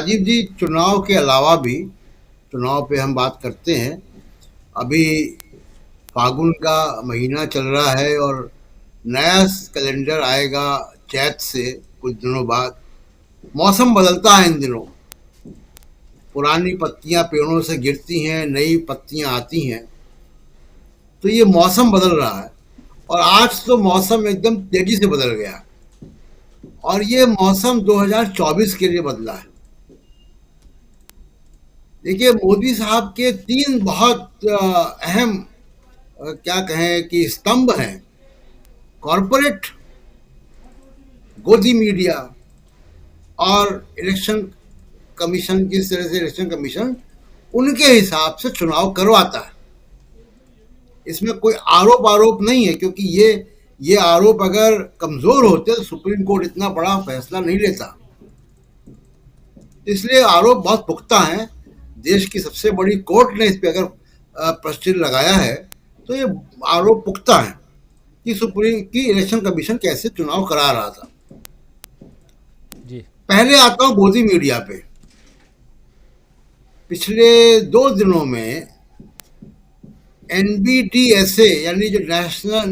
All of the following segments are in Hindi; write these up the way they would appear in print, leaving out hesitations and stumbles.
राजीव जी, चुनाव के अलावा भी चुनाव पे हम बात करते हैं। अभी फागुन का महीना चल रहा है और नया कैलेंडर आएगा चैत से कुछ दिनों बाद। मौसम बदलता है इन दिनों। पुरानी पत्तियां पेड़ों से गिरती हैं, नई पत्तियां आती हैं। तो ये मौसम बदल रहा है और आज तो मौसम एकदम तेजी से बदल गया और ये मौसम 2024 के लिए बदला है। देखिए, मोदी साहब के तीन बहुत अहम क्या कहें कि स्तंभ हैं। कॉरपोरेट, गोदी मीडिया और इलेक्शन कमीशन। जिस तरह से इलेक्शन कमीशन उनके हिसाब से चुनाव करवाता है, इसमें कोई आरोप आरोप नहीं है, क्योंकि ये आरोप अगर कमजोर होते तो सुप्रीम कोर्ट इतना बड़ा फैसला नहीं लेता। इसलिए आरोप बहुत पुख्ता हैं। देश की सबसे बड़ी कोर्ट ने इस पे अगर प्रश्न लगाया है तो ये आरोप पुख्ता है कि सुप्रीम की इलेक्शन कमीशन कैसे चुनाव करा रहा था। जी। पहले आता हूं गोदी मीडिया पे। पिछले 2 दिनों में एनबीटीएसए यानी जो national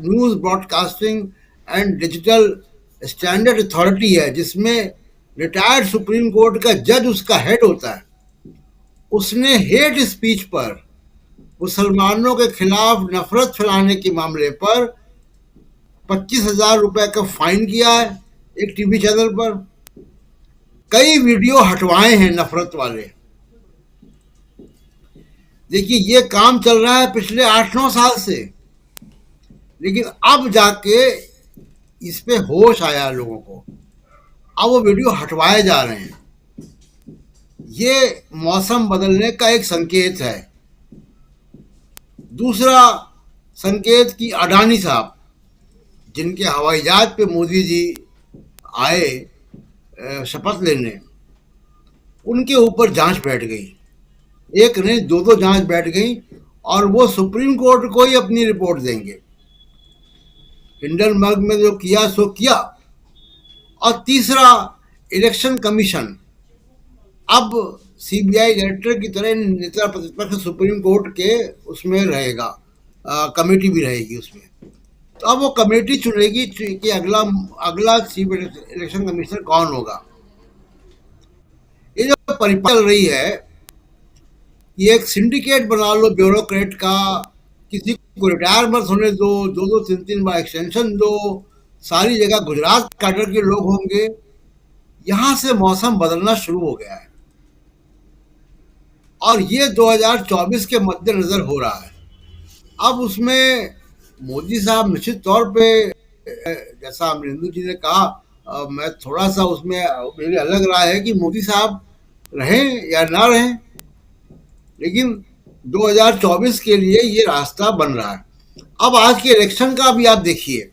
news broadcasting and digital standard authority है, जिसमें रिटायर्ड सुप्रीम कोर्ट का जज उसका हेड होता है, उसने हेट स्पीच पर, मुसलमानों के खिलाफ नफरत फैलाने के मामले पर 25,000 रुपए का फाइन किया है एक टीवी चैनल पर। कई वीडियो हटवाए हैं नफरत वाले। देखिए, ये काम चल रहा है पिछले 8-9 साल से, लेकिन अब जाके इस पे होश आया लोगों को। अब वो वीडियो हटवाए जा रहे हैं। ये मौसम बदलने का एक संकेत है। दूसरा संकेत कि अडानी साहब, जिनके हवाई जहाज पे मोदी जी आए शपथ लेने, उनके ऊपर जांच बैठ गई। एक नहीं, दो दो जांच बैठ गई और वो सुप्रीम कोर्ट को ही अपनी रिपोर्ट देंगे। हिंडनबर्ग में जो किया सो किया। और तीसरा, इलेक्शन कमीशन अब सीबीआई डायरेक्टर की तरह नेता प्रतिपक्ष सुप्रीम कोर्ट के उसमें रहेगा, कमेटी भी रहेगी उसमें। तो अब वो कमेटी चुनेगी कि अगला अगला चीफ इलेक्शन कमिश्नर कौन होगा। ये जो परिपाटी चल रही है, ये एक सिंडिकेट बना लो ब्यूरोक्रेट का। किसी को रिटायर मत होने दो, दो दो तीन तीन बार एक्सटेंशन दो। सारी जगह गुजरात कैडर के लोग होंगे। यहां से मौसम बदलना शुरू हो गया है और ये 2024 के मद्देनजर हो रहा है। अब उसमें मोदी साहब निश्चित तौर पे, जैसा अमरिंदर जी ने कहा, मैं थोड़ा सा उसमें मेरी अलग राय है कि मोदी साहब रहें या ना रहें, लेकिन 2024 के लिए ये रास्ता बन रहा है। अब आज के इलेक्शन का भी आप देखिए।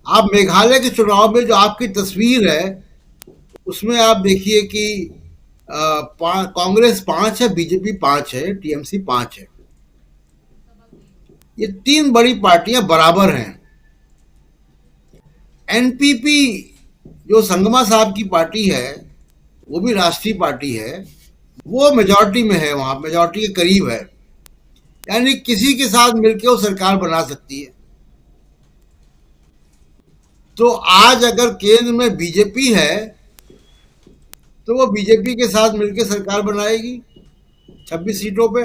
आप मेघालय के चुनाव में जो आपकी तस्वीर है, उसमें आप देखिए कि कांग्रेस 5 है, बीजेपी 5 है, टीएमसी 5 है। ये तीन बड़ी पार्टियां बराबर हैं। एनपीपी जो संगमा साहब की पार्टी है, वो भी राष्ट्रीय पार्टी है, वो मेजॉरिटी में है, वहां मेजॉरिटी के करीब है। यानी किसी के साथ मिलकर वो सरकार बना सकती है। तो आज अगर केंद्र में बीजेपी है तो वो बीजेपी के साथ मिलकर सरकार बनाएगी 26 सीटों पे।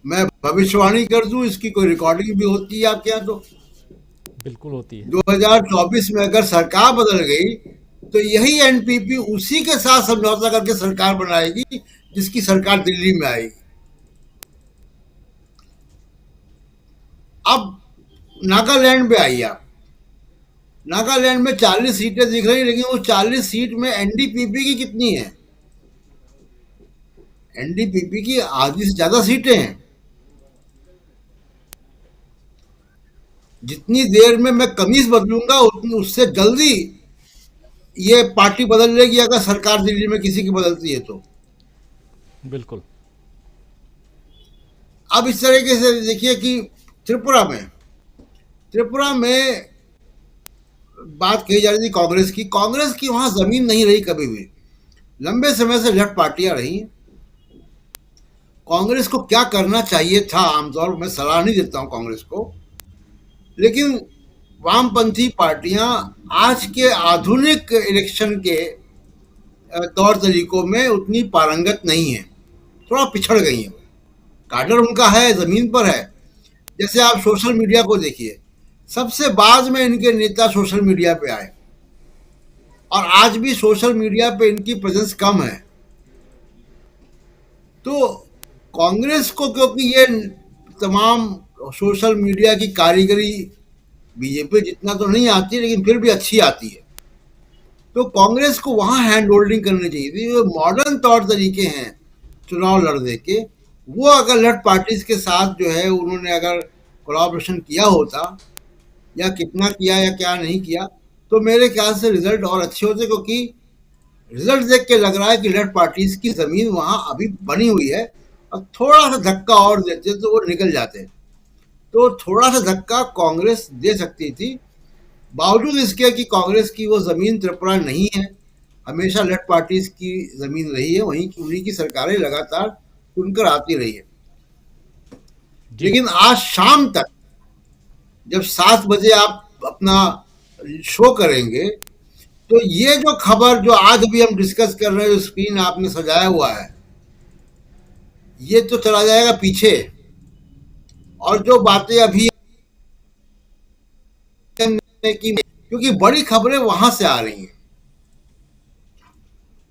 मैं भविष्यवाणी कर दूं, इसकी कोई रिकॉर्डिंग भी होती है आपके यहाँ तो। बिल्कुल होती है। 2024 में अगर सरकार बदल गई तो यही एनपीपी उसी के साथ समझौता करके सरकार बनाएगी जिसकी सरकार दिल्ली में आएगी। अब नागालैंड पे आइए आप। नागालैंड में 40 सीटें दिख रही, लेकिन वो 40 सीट में एनडीपीपी की कितनी है? एनडीपीपी की आधी से ज्यादा सीटें हैं। जितनी देर में मैं कमीज बदलूंगा उतनी उससे जल्दी ये पार्टी बदल लेगी, अगर सरकार दिल्ली में किसी की बदलती है तो। बिल्कुल। अब इस तरीके से देखिए कि त्रिपुरा में बात कही जा रही थी कांग्रेस की वहां जमीन नहीं रही कभी भी। लंबे समय से लेफ्ट पार्टियां रही। कांग्रेस को क्या करना चाहिए था, आमतौर पर मैं सलाह नहीं देता हूं कांग्रेस को, लेकिन वामपंथी पार्टियां आज के आधुनिक इलेक्शन के तौर तरीकों में उतनी पारंगत नहीं है, थोड़ा पिछड़ गई है। काडर उनका है, जमीन पर है। जैसे आप सोशल मीडिया को देखिए, सबसे बाद में इनके नेता सोशल मीडिया पे आए, और आज भी सोशल मीडिया पे इनकी प्रेजेंस कम है। तो कांग्रेस को, क्योंकि ये तमाम सोशल मीडिया की कारीगरी बीजेपी जितना तो नहीं आती, लेकिन फिर भी अच्छी आती है, तो कांग्रेस को वहां हैंड होल्डिंग करनी चाहिए थी। जो मॉडर्न तौर तरीके हैं चुनाव लड़ने के, वो अगर लेफ्ट पार्टीज के साथ जो है उन्होंने अगर कोलैबोरेशन किया होता, या कितना किया या क्या नहीं किया, तो मेरे ख्याल से रिजल्ट और अच्छे होते, क्योंकि रिजल्ट देख के लग रहा है कि लेफ्ट पार्टीज की जमीन वहां अभी बनी हुई है, और थोड़ा सा धक्का और देते तो वो निकल जाते। तो थोड़ा सा धक्का कांग्रेस दे सकती थी, बावजूद इसके कि कांग्रेस की वो जमीन त्रिपुरा नहीं है, हमेशा लेफ्ट पार्टीज की जमीन रही है, वहीं की उन्हीं की सरकारें लगातार चुनकर आती रही है। जी। लेकिन आज शाम तक जब 7 बजे आप अपना शो करेंगे, तो ये जो खबर जो आज अभी हम डिस्कस कर रहे हैं, जो स्क्रीन आपने सजाया हुआ है, ये तो चला जाएगा पीछे, और जो बातें अभी की, क्योंकि बड़ी खबरें वहां से आ रही हैं।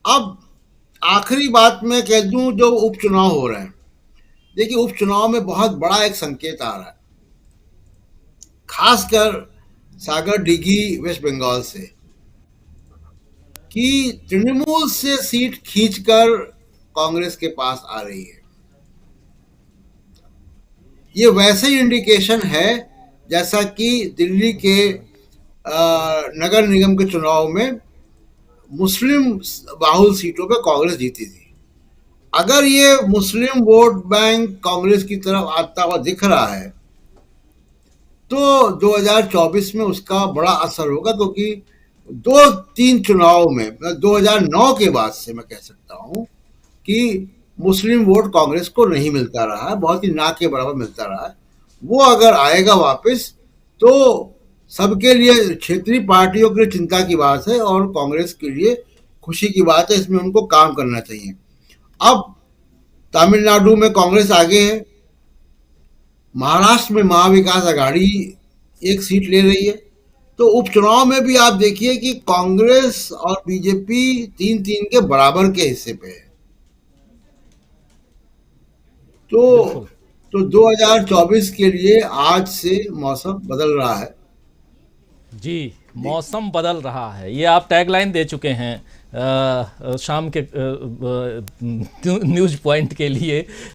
अब आखिरी बात मैं कह दूं, जो उपचुनाव हो रहे हैं, देखिए उपचुनाव में बहुत बड़ा एक संकेत आ रहा है, खासकर सागर डिगी वेस्ट बंगाल से, कि तृणमूल से सीट खींचकर कांग्रेस के पास आ रही है। ये वैसे ही इंडिकेशन है जैसा कि दिल्ली के नगर निगम के चुनाव में मुस्लिम बाहुल सीटों पे कांग्रेस जीती थी। अगर ये मुस्लिम वोट बैंक कांग्रेस की तरफ आता हुआ दिख रहा है, तो 2024 में उसका बड़ा असर होगा, क्योंकि 2-3 चुनाव में 2009 के बाद से मैं कह सकता हूं कि मुस्लिम वोट कांग्रेस को नहीं मिलता रहा है, बहुत ही ना के बराबर मिलता रहा है। वो अगर आएगा वापस, तो सबके लिए, क्षेत्रीय पार्टियों के लिए चिंता की बात है, और कांग्रेस के लिए खुशी की बात है। इसमें उनको काम करना चाहिए। अब तमिलनाडु में कांग्रेस आगे है, महाराष्ट्र में महाविकास आघाड़ी एक सीट ले रही है, तो उपचुनाव में भी आप देखिए कि कांग्रेस और बीजेपी 3-3 के बराबर के हिस्से पे है। तो बिल्कुल। 2024 के लिए आज से मौसम बदल रहा है। जी। जी। मौसम बदल रहा है, ये आप टैगलाइन दे चुके हैं शाम के न्यूज़ पॉइंट के लिए।